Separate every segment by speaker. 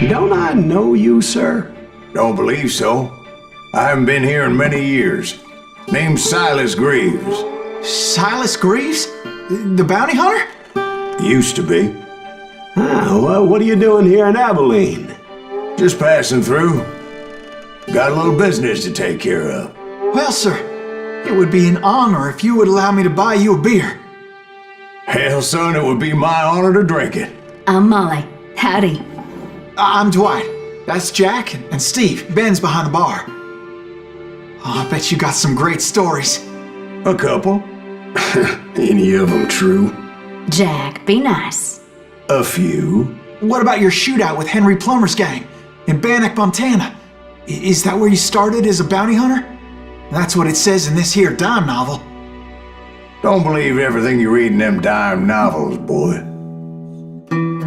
Speaker 1: Don't I know you, sir?
Speaker 2: Don't believe so. I haven't been here in many years. Name's Silas Greaves.
Speaker 3: Silas Greaves? The bounty hunter?
Speaker 2: Used to be.
Speaker 1: Ah, well, what are you doing here in Abilene?
Speaker 2: Just passing through. Got a little business to take care of.
Speaker 3: Well, sir, it would be an honor if you would allow me to buy you a beer.
Speaker 2: Hell, son, it would be my honor to drink it.
Speaker 4: I'm Molly. Howdy.
Speaker 3: I'm Dwight. That's Jack and Steve. Ben's behind the bar. Oh, I bet you got some great stories.
Speaker 2: A couple.
Speaker 1: Any of them true?
Speaker 4: Jack, be nice.
Speaker 2: A few.
Speaker 3: What about your shootout with Henry Plummer's gang in Bannock, Montana? Is that where you started as a bounty hunter? That's what it says in this here dime novel.
Speaker 2: Don't believe everything you read in them dime novels, boy.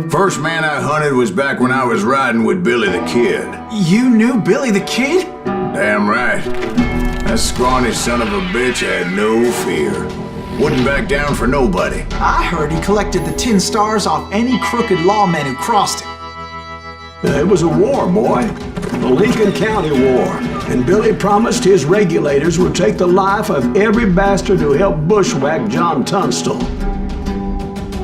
Speaker 2: First man I hunted was back when I was riding with Billy the Kid.
Speaker 3: You knew Billy the Kid?
Speaker 2: Damn right. That scrawny son of a bitch had no fear. Wouldn't back down for nobody.
Speaker 3: I heard he collected the 10 stars off any crooked lawman who crossed it.
Speaker 1: It was a war, boy. The Lincoln County War. And Billy promised his regulators would take the life of every bastard who helped bushwhack John Tunstall.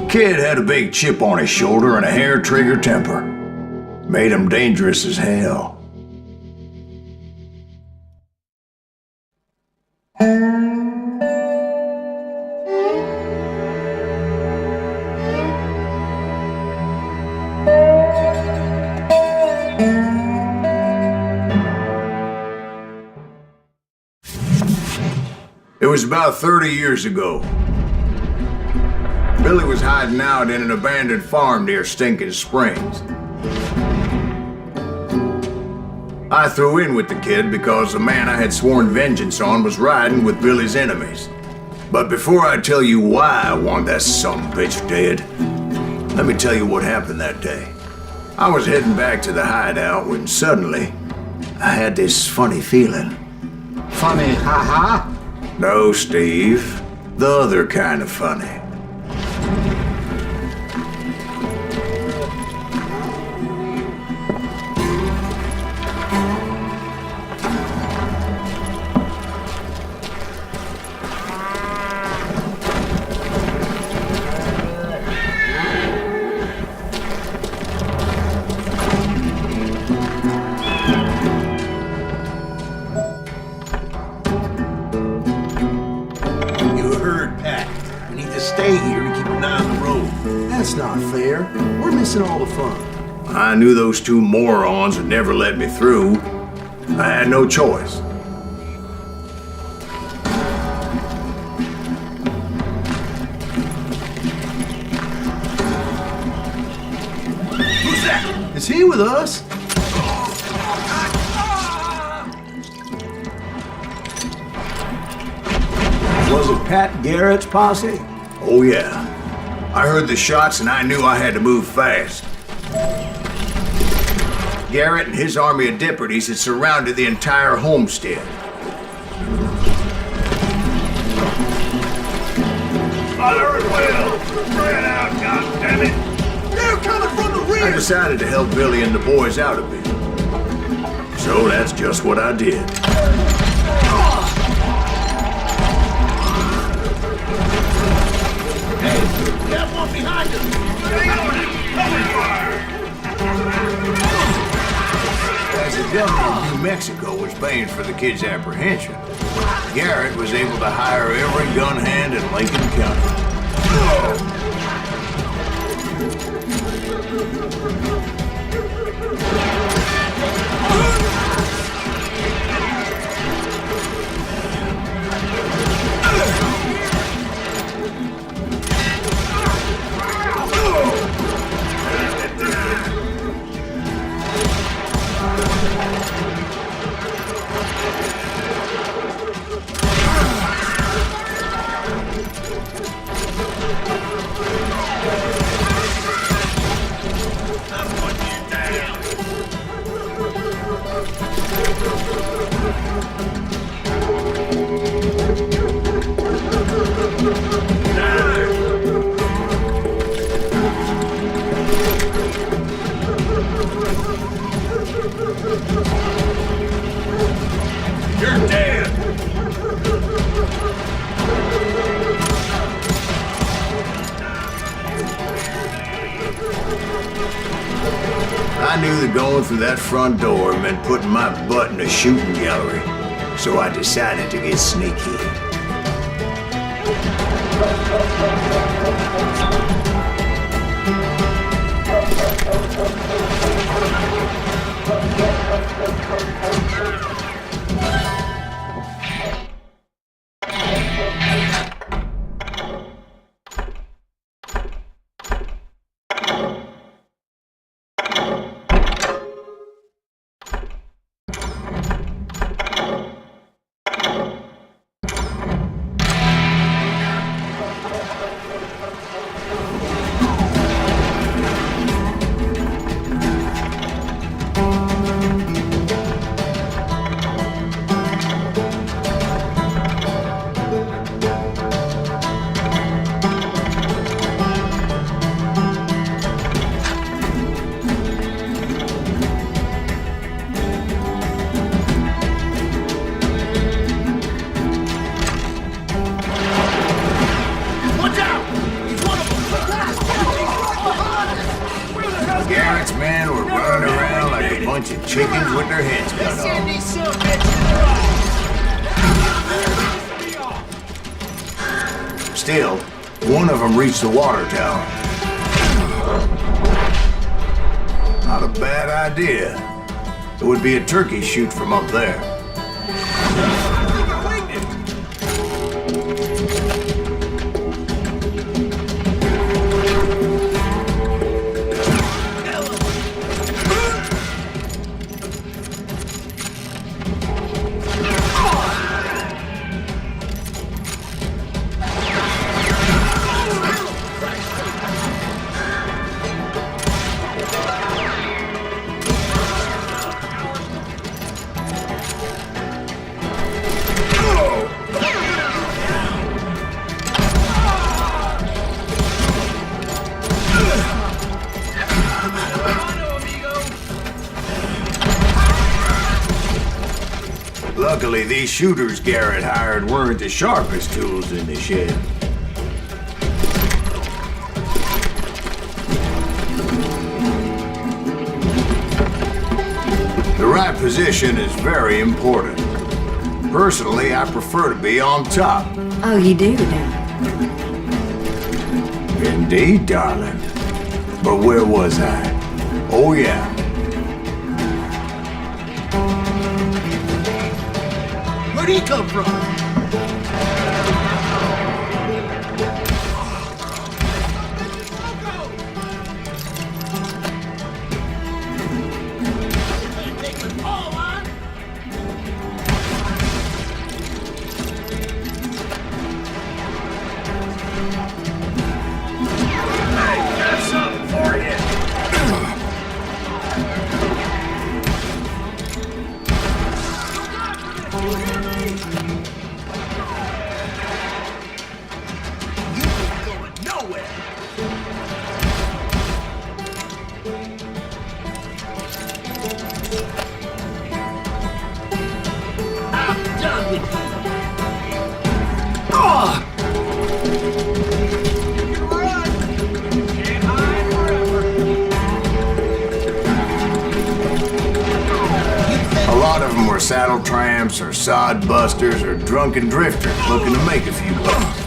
Speaker 2: Kid had a big chip on his shoulder and a hair-trigger temper. Made him dangerous as hell. It was about 30 years ago. Billy was hiding out in an abandoned farm near Stinking Springs. I threw in with the kid because the man I had sworn vengeance on was riding with Billy's enemies. But before I tell you why I want that sumbitch dead, let me tell you what happened that day. I was heading back to the hideout when suddenly I had this funny feeling.
Speaker 3: Funny, ha-ha?
Speaker 2: No, Steve. The other kind of funny.
Speaker 5: Stay here and keep an eye on the road.
Speaker 1: That's not fair. We're missing all the fun.
Speaker 2: I knew those two morons would never let me through. I had no choice.
Speaker 5: Who's that? Is he with us?
Speaker 1: Was it Pat Garrett's posse?
Speaker 2: Oh yeah. I heard the shots and I knew I had to move fast. Garrett and his army of deputies had surrounded the entire homestead.
Speaker 5: Fire at will! Spread out, goddammit! They're coming from the rear!
Speaker 2: I decided to help Billy and the boys out a bit. So that's just what I did.
Speaker 5: Got one behind us! Cover fire!
Speaker 2: As the governor of New Mexico was paying for the kid's apprehension, Garrett was able to hire every gun hand in Lincoln County. going through that front door meant putting my butt in a shooting gallery, so I decided to get sneaky. Garrett's men were running around like a bunch of chickens with their heads cut off. Still, one of them reached the water tower. Not a bad idea. It would be a turkey shoot from up there. Luckily, these shooters Garrett hired weren't the sharpest tools in the shed. The right position is very important. Personally, I prefer to be on top.
Speaker 4: Oh, you do, don't you?
Speaker 2: Indeed, darling. But where was I? Oh, yeah.
Speaker 5: Where'd he come from?
Speaker 2: Saddle tramps or sod busters or drunken drifters looking to make a few bucks.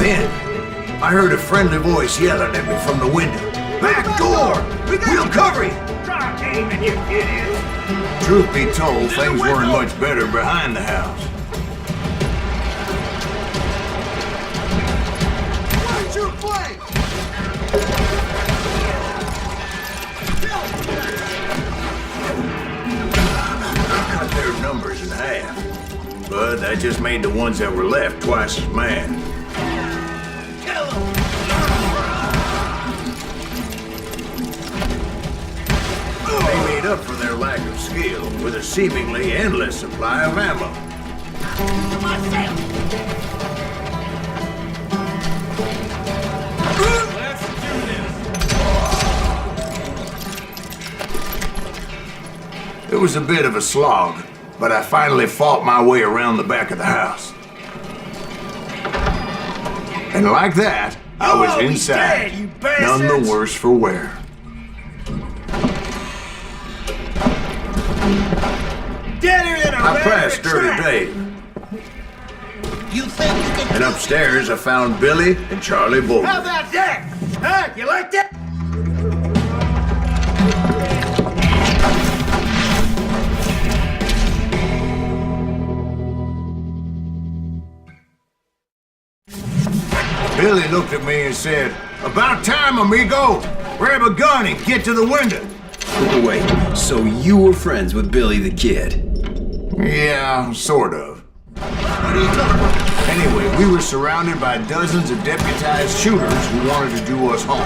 Speaker 2: Then, I heard a friendly voice yelling at me from the window. Back door! We'll cover you!
Speaker 5: Try aiming, you idiot!
Speaker 2: Truth be told, things weren't much better behind the house.
Speaker 5: Where's your flank?
Speaker 2: I cut their numbers in half, but that just made the ones that were left twice as mad. They made up for their lack of skill with a seemingly endless supply of ammo.
Speaker 5: Let's do this!
Speaker 2: It was a bit of a slog, but I finally fought my way around the back of the house. And like that, I was inside, none the worse for wear. I passed Dirty Dave.
Speaker 5: You think you can...
Speaker 2: And upstairs, I found Billy and Charlie Bolton.
Speaker 5: How about that? Huh? You like that?
Speaker 2: Billy looked at me and said, "About time, amigo! Grab a gun and get to the window."
Speaker 6: Wait, so you were friends with Billy the Kid?
Speaker 2: Yeah, sort of. Anyway, we were surrounded by dozens of deputized shooters who wanted to do us harm.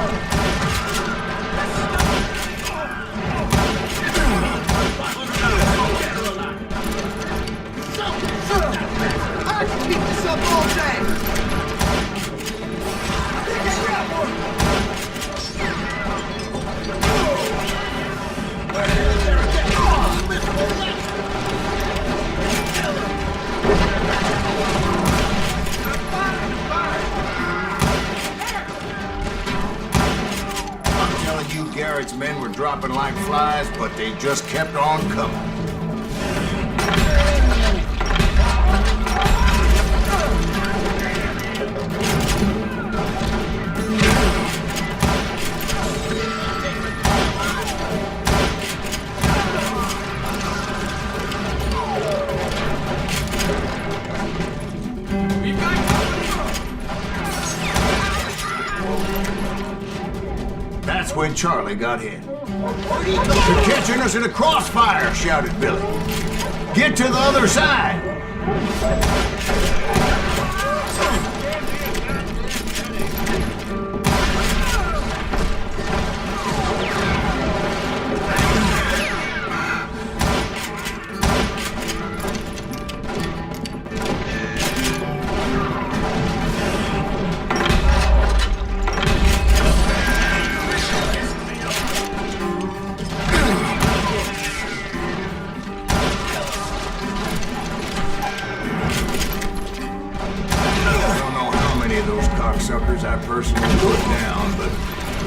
Speaker 5: I can keep this up all day.
Speaker 2: I'm telling you, Garrett's men were dropping like flies, but they just kept on coming. That's when Charlie got hit. "They're catching us in a crossfire!" shouted Billy. "Get to the other side!" Suckers I personally put down, but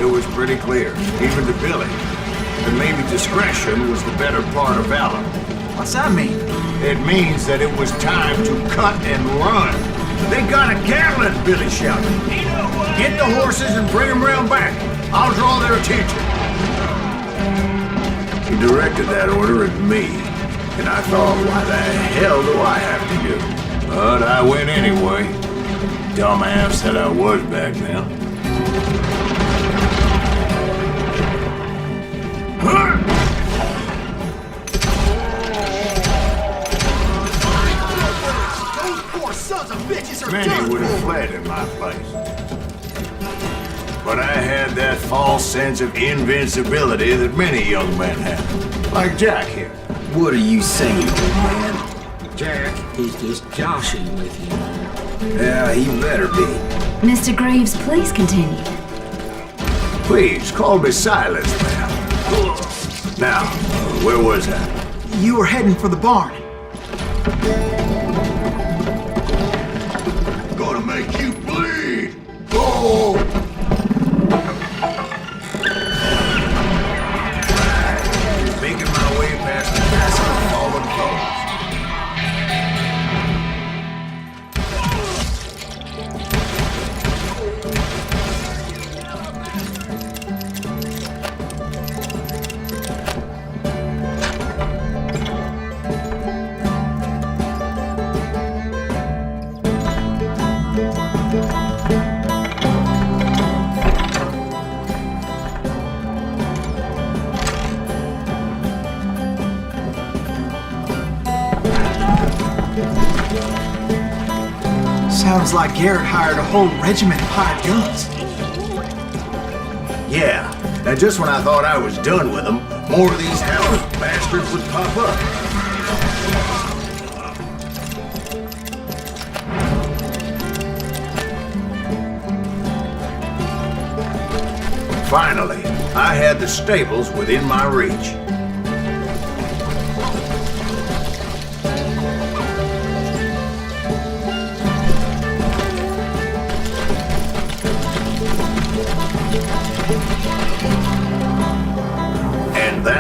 Speaker 2: it was pretty clear, even to Billy, that maybe discretion was the better part of valor.
Speaker 3: What's that mean?
Speaker 2: It means that it was time to cut and run. "They got a Gatlin!" Billy shouted. "Get the horses and bring them round back. I'll draw their attention." He directed that order at me, and I thought, why the hell do I have to do? But I went anyway. Dumbass that I was back then.
Speaker 5: Those poor sons of bitches are
Speaker 2: Many
Speaker 5: done
Speaker 2: would have
Speaker 5: for.
Speaker 2: fled in my place. But I had that false sense of invincibility that many young men have. Like Jack here.
Speaker 6: What are you saying, old man?
Speaker 7: Jack, he's just joshing with you.
Speaker 6: Yeah, he better be.
Speaker 4: Mr. Graves, please continue.
Speaker 2: Please, call me Silas, man. Now, where was I?
Speaker 3: You were heading for the barn.
Speaker 2: Gonna make you bleed! Oh! Making my way past the massive fallen foes.
Speaker 3: Sounds like Garrett hired a whole regiment of hired guns.
Speaker 2: Yeah, now just when I thought I was done with them, more of these hellish bastards would pop up. Finally, I had the stables within my reach.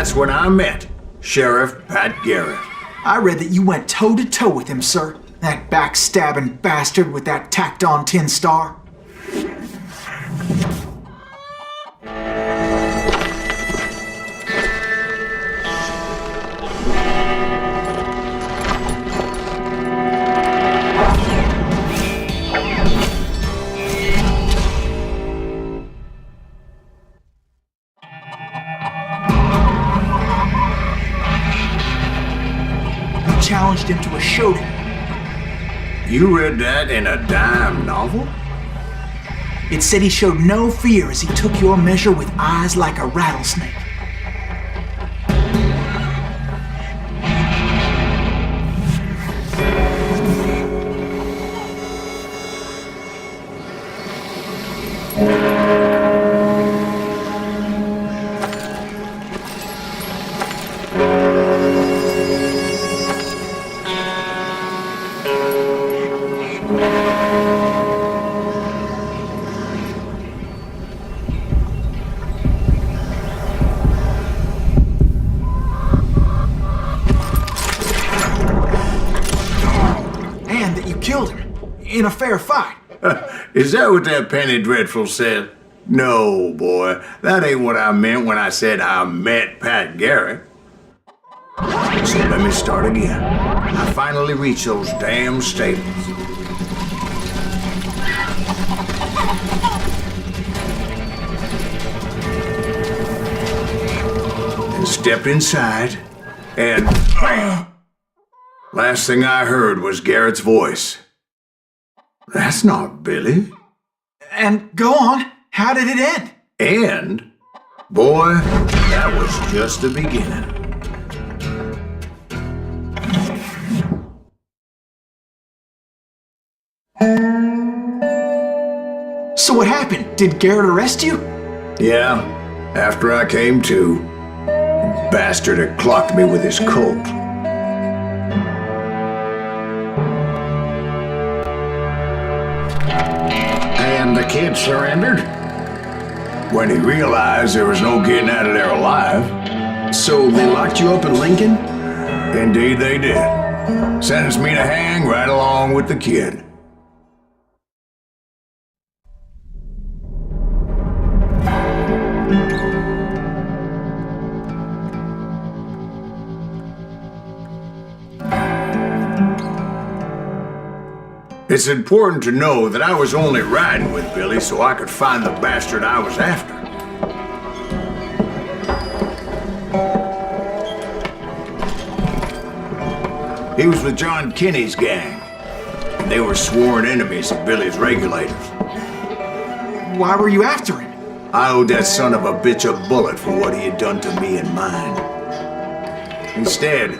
Speaker 2: that's when I met Sheriff Pat Garrett.
Speaker 3: I read that you went toe-to-toe with him, sir. That backstabbing bastard with that tacked-on tin star. Challenged him to a showdown.
Speaker 2: You read that in a dime novel?
Speaker 3: It said he showed no fear as he took your measure with eyes like a rattlesnake. Killed him in a fair fight.
Speaker 2: Is that what that Penny Dreadful said? No, boy. That ain't what I meant when I said I met Pat Garrett. So let me start again. I finally reached those damn stables. And stepped inside, and last thing I heard was Garrett's voice. That's not Billy.
Speaker 3: And go on, how did it end?
Speaker 2: And, boy, that was just the beginning.
Speaker 3: So what happened? Did Garrett arrest you?
Speaker 2: Yeah, after I came to, the bastard had clocked me with his Colt.
Speaker 5: And the kid surrendered?
Speaker 2: When he realized there was no getting out of there alive.
Speaker 6: So they locked you up in Lincoln?
Speaker 2: Indeed they did. Sentenced me to hang right along with the kid. It's important to know that I was only riding with Billy so I could find the bastard I was after. He was with John Kinney's gang, and they were sworn enemies of Billy's regulators.
Speaker 3: Why were you after him?
Speaker 2: I owed that son of a bitch a bullet for what he had done to me and mine. Instead,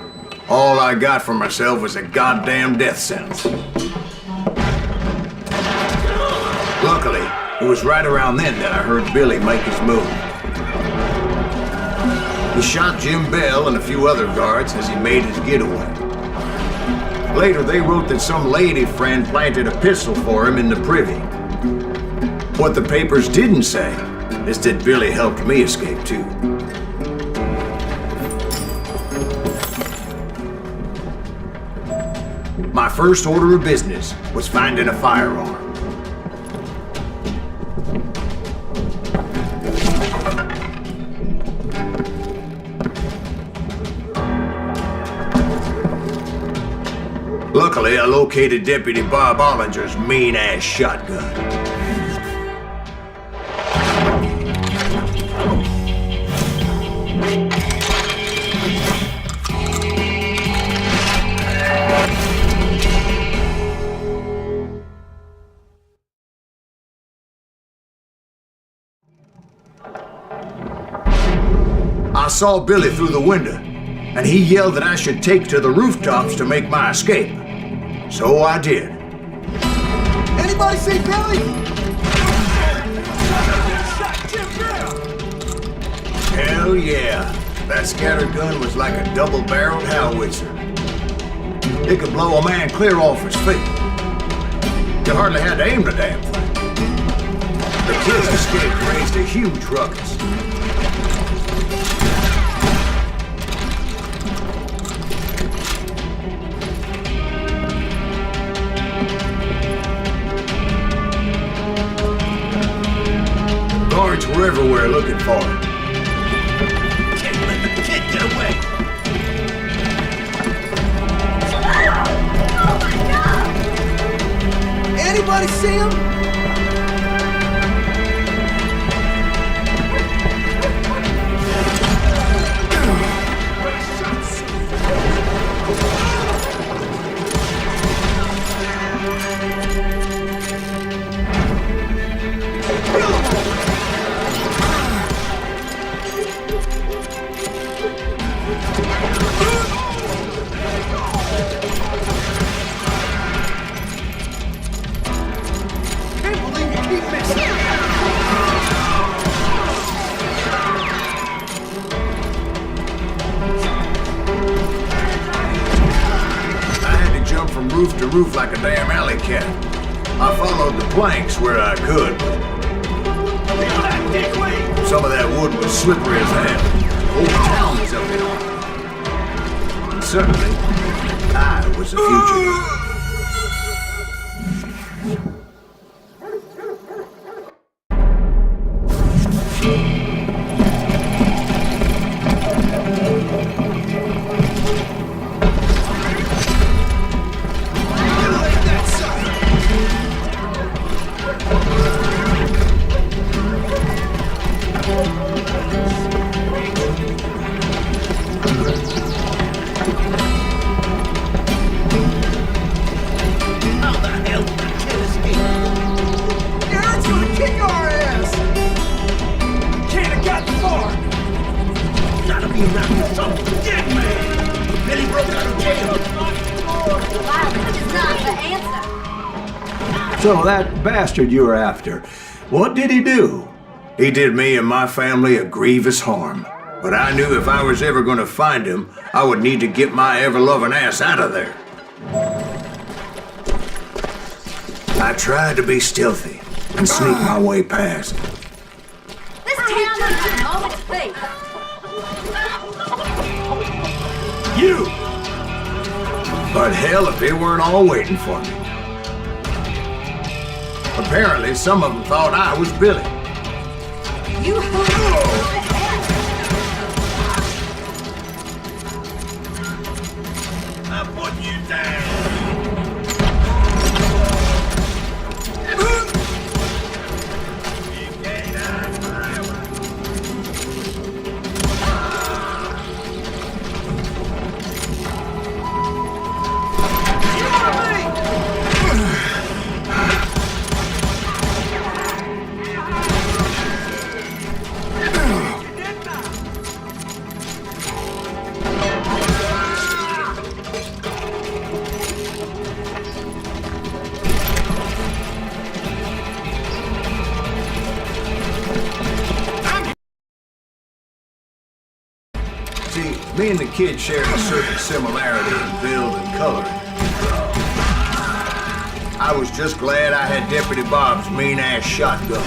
Speaker 2: all I got for myself was a goddamn death sentence. Luckily, it was right around then that I heard Billy make his move. He shot Jim Bell and a few other guards as he made his getaway. Later, they wrote that some lady friend planted a pistol for him in the privy. What the papers didn't say is that Billy helped me escape too. My first order of business was finding a firearm. Luckily, I located Deputy Bob Ollinger's mean-ass shotgun. I saw Billy through the window, and he yelled that I should take to the rooftops to make my escape. So I did.
Speaker 3: Anybody see Billy?
Speaker 2: Hell yeah. That scatter gun was like a double-barreled howitzer. It could blow a man clear off his feet. You hardly had to aim the damn thing. The kid's escape raised a huge ruckus. guards were everywhere looking for him.
Speaker 5: Can't let the kid get away!
Speaker 8: Anybody see him?
Speaker 2: From roof to roof like a damn alley cat. I followed the planks where I could. Some of that wood was slippery as hell. The whole town was up in arms. And suddenly, I was a fugitive.
Speaker 1: So that bastard you were after, what did he do?
Speaker 2: He did me and my family a grievous harm. But I knew if I was ever going to find him, I would need to get my ever-loving ass out of there. I tried to be stealthy and sneak my way past.
Speaker 4: This town needs a moment's faith.
Speaker 2: You! But hell, if they weren't all waiting for me. Apparently, some of them thought I was Billy.
Speaker 4: You
Speaker 5: I'm putting you down!
Speaker 2: See, me and the kid shared a certain similarity in build and coloring. I was just glad I had Deputy Bob's mean-ass shotgun.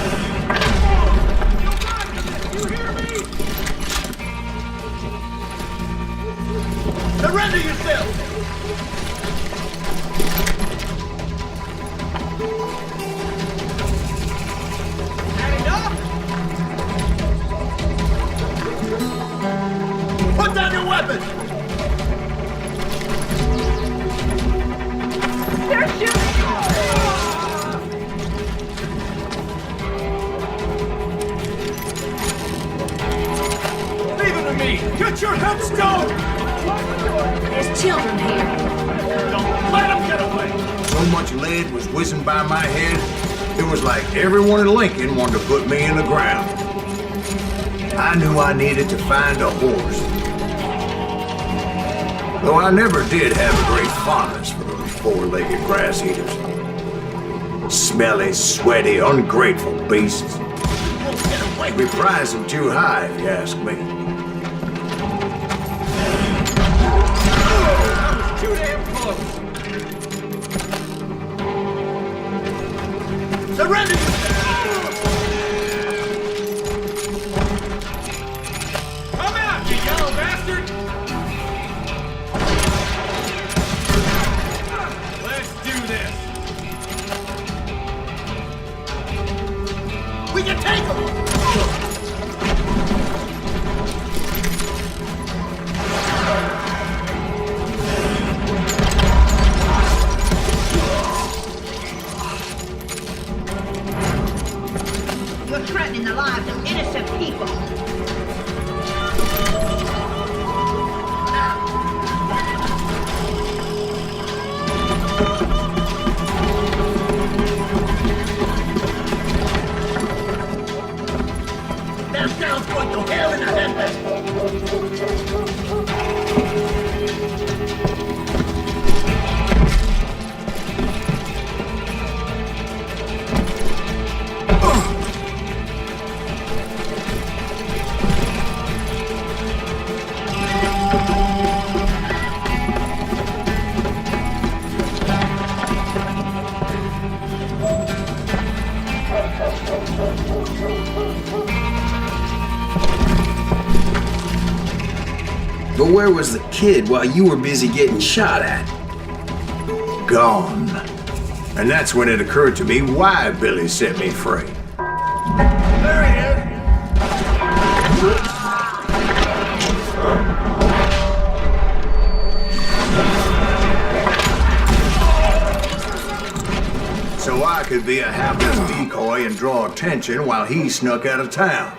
Speaker 5: You hear me? Surrender yourself! Put down your weapon!
Speaker 9: They're shooting!
Speaker 5: Leave him to me! Get your headstone!
Speaker 4: There's children here.
Speaker 5: Don't let him get away!
Speaker 2: So much lead was whizzing by my head, it was like everyone in Lincoln wanted to put me in the ground. I knew I needed to find a horse. Though I never did have a great fondness for those four-legged grass eaters. Smelly, sweaty, ungrateful beasts. We prize them too high, if you ask me.
Speaker 5: Too damn close! Surrender yourself! Come out, you yellow bastard! Let's do this! We can take him!
Speaker 8: You're threatening the lives of innocent people.
Speaker 5: That sounds going to hell in a handbasket.
Speaker 6: But where was the kid while you were busy getting shot at?
Speaker 2: Gone. And that's when it occurred to me why Billy set me free.
Speaker 5: There he is.
Speaker 2: So I could be a hapless decoy and draw attention while he snuck out of town.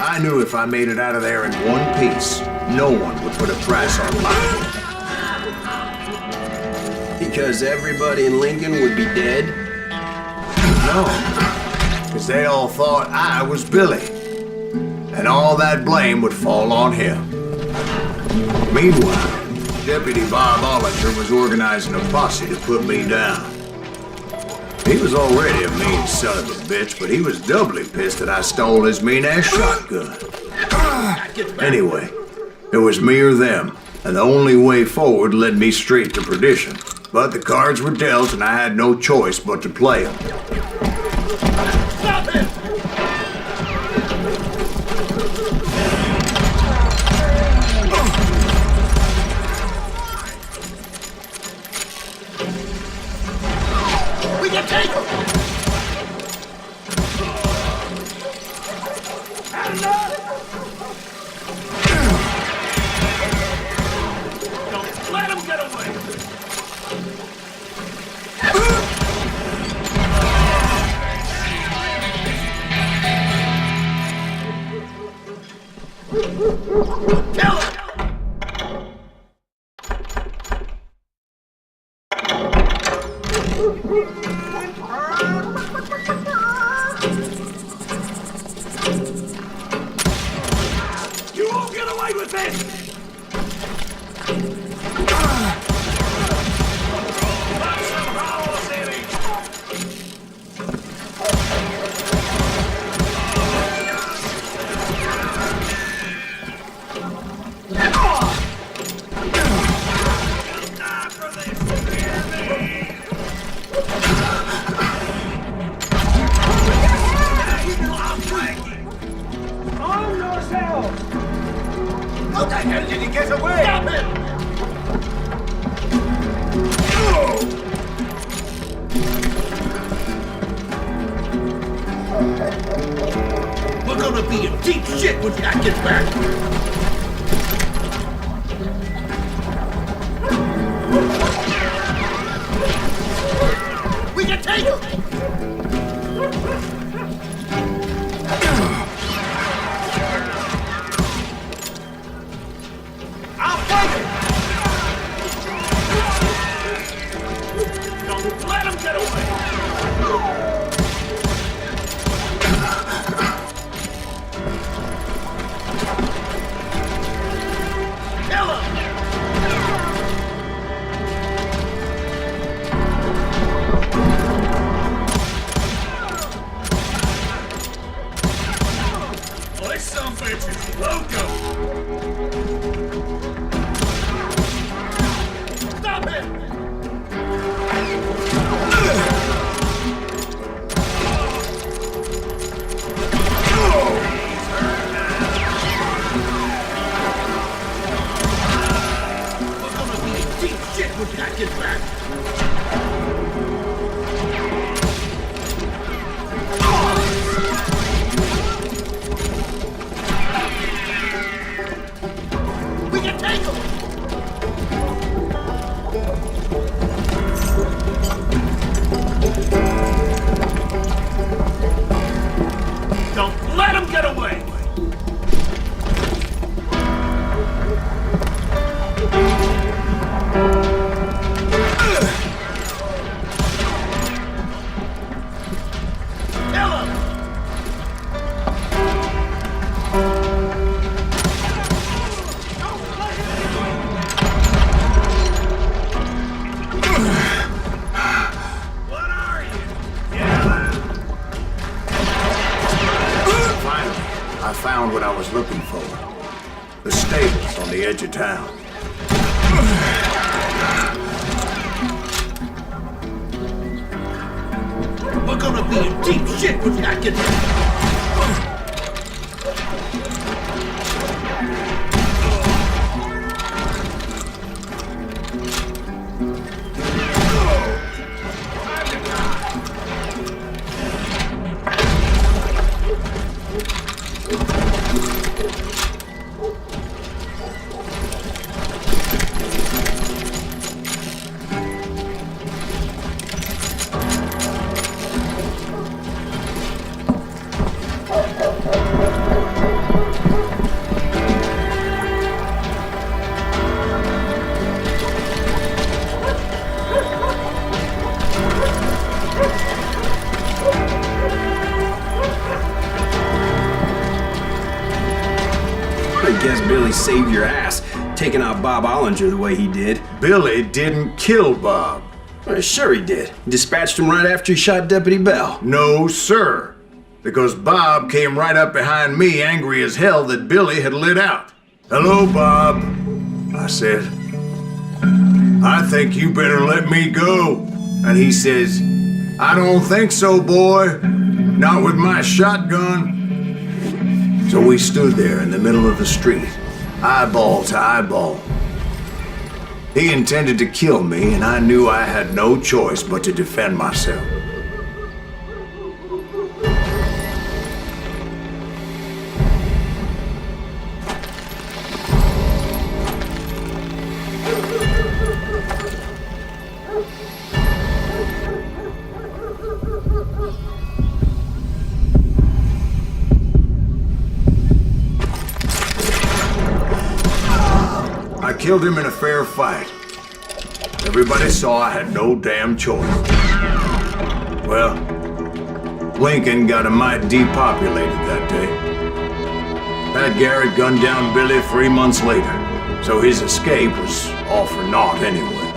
Speaker 2: I knew if I made it out of there in one piece, no one would put a price on life.
Speaker 6: Because everybody in Lincoln would be dead?
Speaker 2: No, because they all thought I was Billy. And all that blame would fall on him. Meanwhile, Deputy Bob Ollinger was organizing a posse to put me down. He was already a mean son of a bitch, but he was doubly pissed that I stole his mean-ass shotgun. Anyway, it was me or them, and the only way forward led me straight to perdition. But the cards were dealt, and I had no choice but to play them.
Speaker 5: Stop him! We can take him! Don't let him get away! Kill him! You won't get away with this! How the hell did he get away? Stop him! We're gonna be in deep shit when Jack gets back. We can take him! I'll fight him! Don't let him get away! Kill him! Oh, this son of a bitch is loco! Stop him! We're gonna be in deep shit when Jack gets back. We can take him!
Speaker 2: edge of town.
Speaker 5: We're gonna be in deep shit if we not get
Speaker 6: I guess Billy saved your ass, taking out Bob Ollinger the way he did.
Speaker 2: Billy didn't kill Bob.
Speaker 6: Well, sure he did. He dispatched him right after he shot Deputy Bell.
Speaker 2: No, sir. Because Bob came right up behind me, angry as hell that Billy had lit out. "Hello, Bob," I said. "I think you better let me go." And he says, "I don't think so, boy. Not with my shotgun." So we stood there in the middle of the street, eyeball to eyeball. He intended to kill me, and I knew I had no choice but to defend myself. I killed him in a fair fight. Everybody saw I had no damn choice. Well, Lincoln got a mite depopulated that day. Pat Garrett gunned down Billy 3 months later, so his escape was all for naught anyway.